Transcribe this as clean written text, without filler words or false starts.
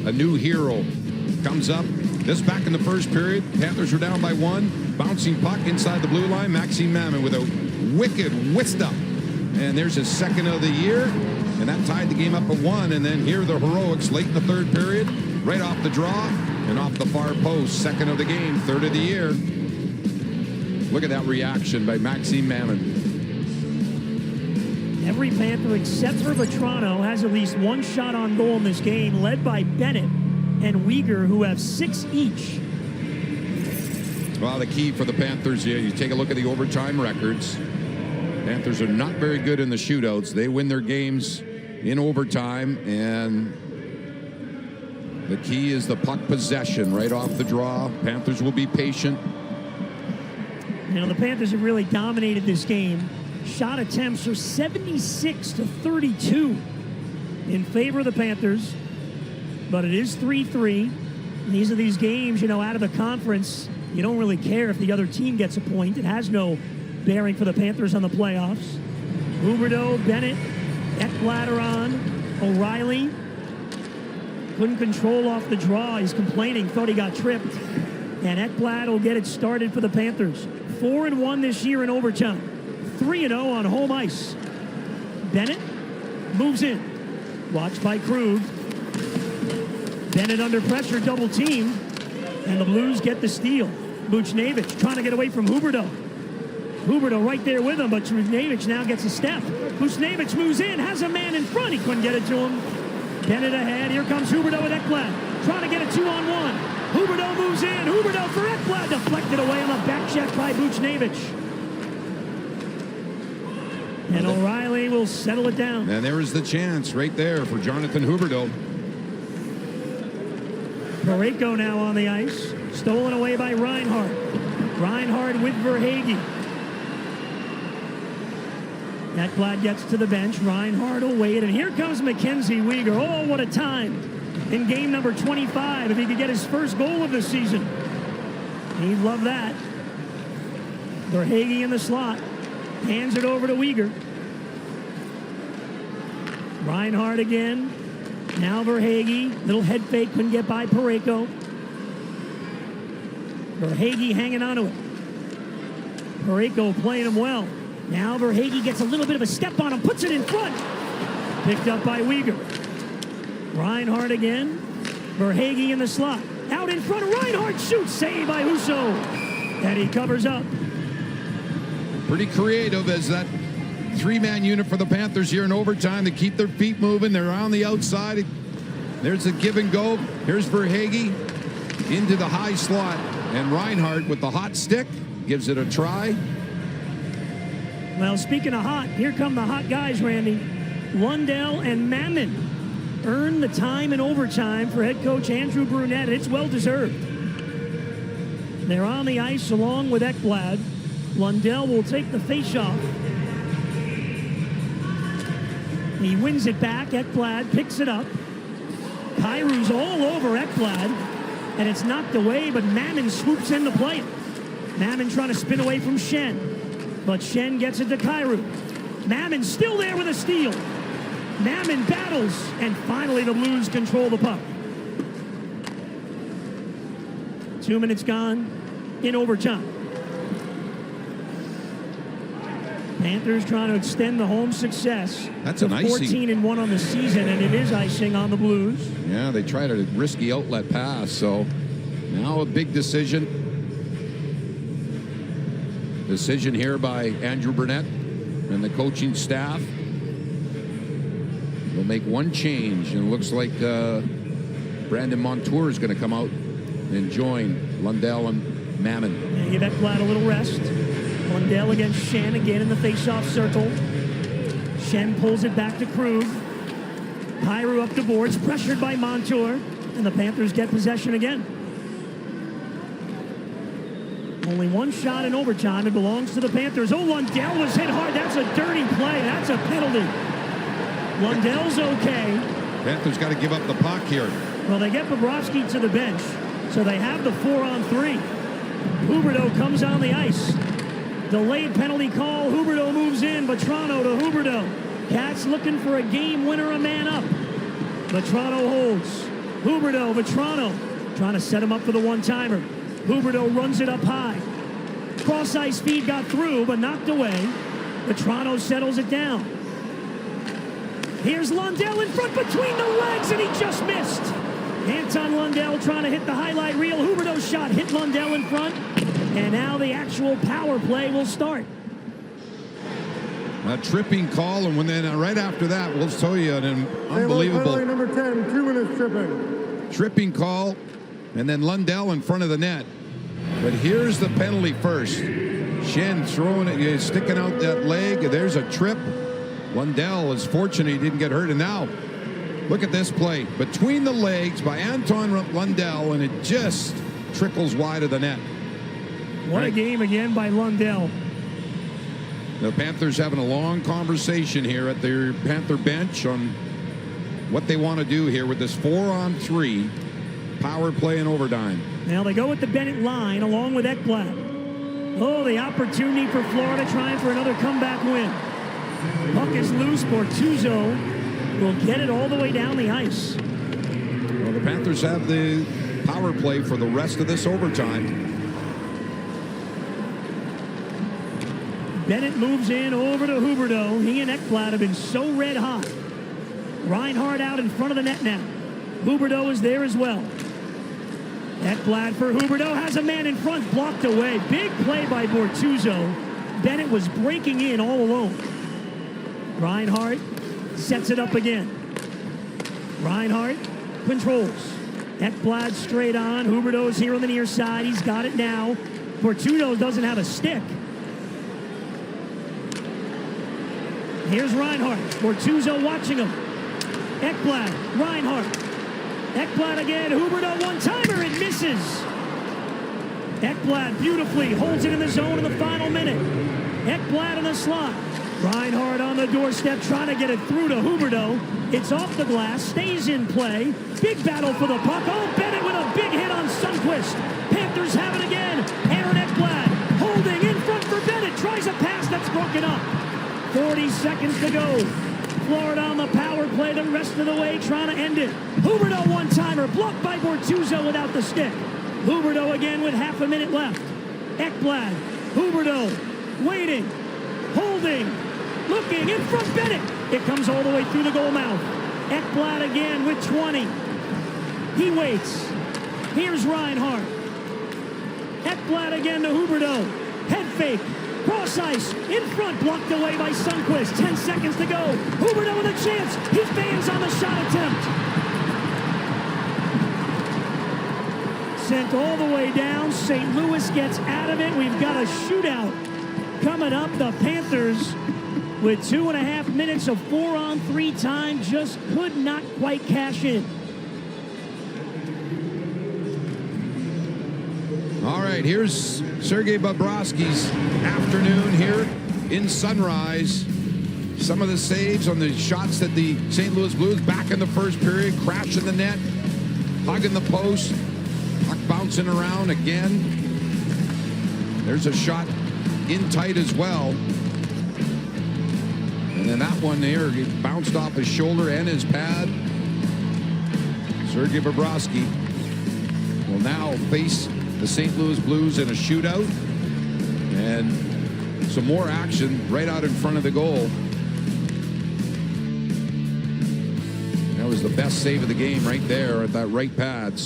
a new hero comes up. This back in the first period. Panthers were down by 1. Bouncing puck inside the blue line. Maxime Mamin with a wicked whist up. And there's his second of the year. And that tied the game up at 1. And then here are the heroics late in the third period. Right off the draw and off the far post. Second of the game, third of the year. Look at that reaction by Maxime Mamin. Every Panther except for Vetrano has at least one shot on goal in this game, led by Bennett and Weegar, who have 6 each. Well, the key for the Panthers here, you take a look at the overtime records. Panthers are not very good in the shootouts. They win their games in overtime, and the key is the puck possession right off the draw. Panthers will be patient. You know, the Panthers have really dominated this game. Shot attempts are 76-32 in favor of the Panthers, but it is 3-3. These are these games, you know, out of the conference, you don't really care if the other team gets a point. It has no bearing for the Panthers on the playoffs. Huberdeau, Bennett, Ekblad are on. O'Reilly couldn't control off the draw. He's complaining, thought he got tripped. And Ekblad will get it started for the Panthers. 4-1 this year in overtime. 3-0 on home ice. Bennett moves in. Watched by Krug. Bennett under pressure, double team. And the Blues get the steal. Buchnevich trying to get away from Huberdeau. Huberdeau right there with him, but Buchnevich now gets a step. Buchnevich moves in, has a man in front. He couldn't get it to him. Bennett ahead. Here comes Huberdeau with Ekblad. Trying to get a 2-on-1. Huberdeau moves in. Huberdeau for Ekblad. Deflected away on the back check by Buchnevich. And O'Reilly will settle it down. And there is the chance right there for Jonathan Huberdeau. Parayko now on the ice. Stolen away by Reinhart. Reinhart with Verhaeghe. Ekblad gets to the bench. Reinhart will wait. And here comes Mackenzie Weegar. Oh, what a time in game number 25. If he could get his first goal of the season, he'd love that. Verhaeghe in the slot. Hands it over to Weegar. Reinhart again. Now Verhaeghe. Little head fake. Couldn't get by Parayko. Verhaeghe hanging on to it. Parayko playing him well. Now Verhaeghe gets a little bit of a step on him. Puts it in front. Picked up by Weegar. Reinhart again. Verhaeghe in the slot. Out in front. Reinhart shoots. Saved by Husso. And he covers up. Pretty creative as that 3-man unit for the Panthers here in overtime. They keep their feet moving. They're on the outside. There's a give and go. Here's Verhaeghe into the high slot. And Reinhart with the hot stick gives it a try. Well, speaking of hot, here come the hot guys, Randy. Lundell and Mamin earned the time in overtime for head coach Andrew Brunette. It's well-deserved. They're on the ice along with Ekblad. Lundell will take the faceoff. He wins it back. Ekblad picks it up. Kairu's all over Ekblad, and it's knocked away, but Mamin swoops in to play it. Mamin trying to spin away from Shen, but Shen gets it to Kairu. Mamin still there with a steal. Mamin battles, and finally the Blues control the puck. 2 minutes gone in overtime. Panthers trying to extend the home success. That's to an icing. 14-1 on the season, and it is icing on the Blues. Yeah, they tried a risky outlet pass, so now a big decision. Decision here by Andrew Burnett and the coaching staff. They'll make one change, and it looks like Brandon Montour is going to come out and join Lundell and Mamin. Yeah, give Ekblad a little rest. Lundell against Shen again in the face-off circle. Shen pulls it back to Krug. Kairu up the boards, pressured by Montour, and the Panthers get possession again. Only one shot in overtime. It belongs to the Panthers. Oh, Lundell was hit hard. That's a dirty play. That's a penalty. Lundell's okay. Panthers got to give up the puck here. Well, they get Bobrovsky to the bench, so they have the 4-on-3. Huberdeau comes on the ice. Delayed penalty call. Huberdeau moves in. Vetrano to Huberdeau. Cats looking for a game winner, a man up. Vetrano holds. Huberdeau, Vetrano trying to set him up for the one-timer. Huberdeau runs it up high. Cross-ice feed got through, but knocked away. Vetrano settles it down. Here's Lundell in front between the legs, and he just missed. Anton Lundell trying to hit the highlight reel. Huberdeau's shot hit Lundell in front. And now the actual power play will start. A tripping call, and then right after that, we'll show you an unbelievable number 10, 2 minutes tripping. Tripping call, and then Lundell in front of the net. But here's the penalty first. Schenn throwing it, sticking out that leg. There's a trip. Lundell is fortunate he didn't get hurt. And now, look at this play. Between the legs by Anton Lundell, and it just trickles wide of the net. What a game again by Lundell. The Panthers having a long conversation here at their Panther bench on what they want to do here with this 4-on-3 power play in overtime. Now they go with the Bennett line along with Ekblad. Oh, the opportunity for Florida trying for another comeback win. Puck is loose. Bortuzzo will get it all the way down the ice. Well, the Panthers have the power play for the rest of this overtime. Bennett moves in over to Huberdeau. He and Ekblad have been so red hot. Reinhart out in front of the net now. Huberdeau is there as well. Ekblad for Huberdeau, has a man in front, blocked away. Big play by Bortuzzo. Bennett was breaking in all alone. Reinhart sets it up again. Reinhart controls. Ekblad straight on. Huberdeau's here on the near side. He's got it now. Bortuzzo doesn't have a stick. Here's Reinhart. Bortuzzo watching him. Ekblad, Reinhart. Ekblad again. Huberdeau one-timer. It misses. Ekblad beautifully holds it in the zone in the final minute. Ekblad in the slot. Reinhart on the doorstep trying to get it through to Huberdeau. It's off the glass. Stays in play. Big battle for the puck. Oh, Bennett with a big hit on Sundqvist. Panthers have it again. Aaron Ekblad holding in front for Bennett. Tries a pass that's broken up. 40 seconds to go. Florida on the power play the rest of the way, trying to end it. Huberdeau one-timer, blocked by Bortuzzo without the stick. Huberdeau again with half a minute left. Ekblad, Huberdeau, waiting, holding, looking, in front Bennett. It comes all the way through the goal mouth. Ekblad again with 20. He waits. Here's Reinhart. Ekblad again to Huberdeau. Head fake. Cross ice, in front, blocked away by Sundqvist. 10 seconds to go. Huberdeau with a chance. He fails on the shot attempt. Sent all the way down. St. Louis gets out of it. We've got a shootout coming up. The Panthers, with 2.5 minutes of 4-on-3 time, just could not quite cash in. All right, here's Sergei Bobrovsky's afternoon here in Sunrise. Some of the saves on the shots that the St. Louis Blues back in the first period, crash in the net, hugging the post, puck bouncing around again. There's a shot in tight as well. And then that one there, it bounced off his shoulder and his pad. Sergei Bobrovsky will now face the St. Louis Blues in a shootout, and some more action right out in front of the goal. That was the best save of the game right there at that right pad.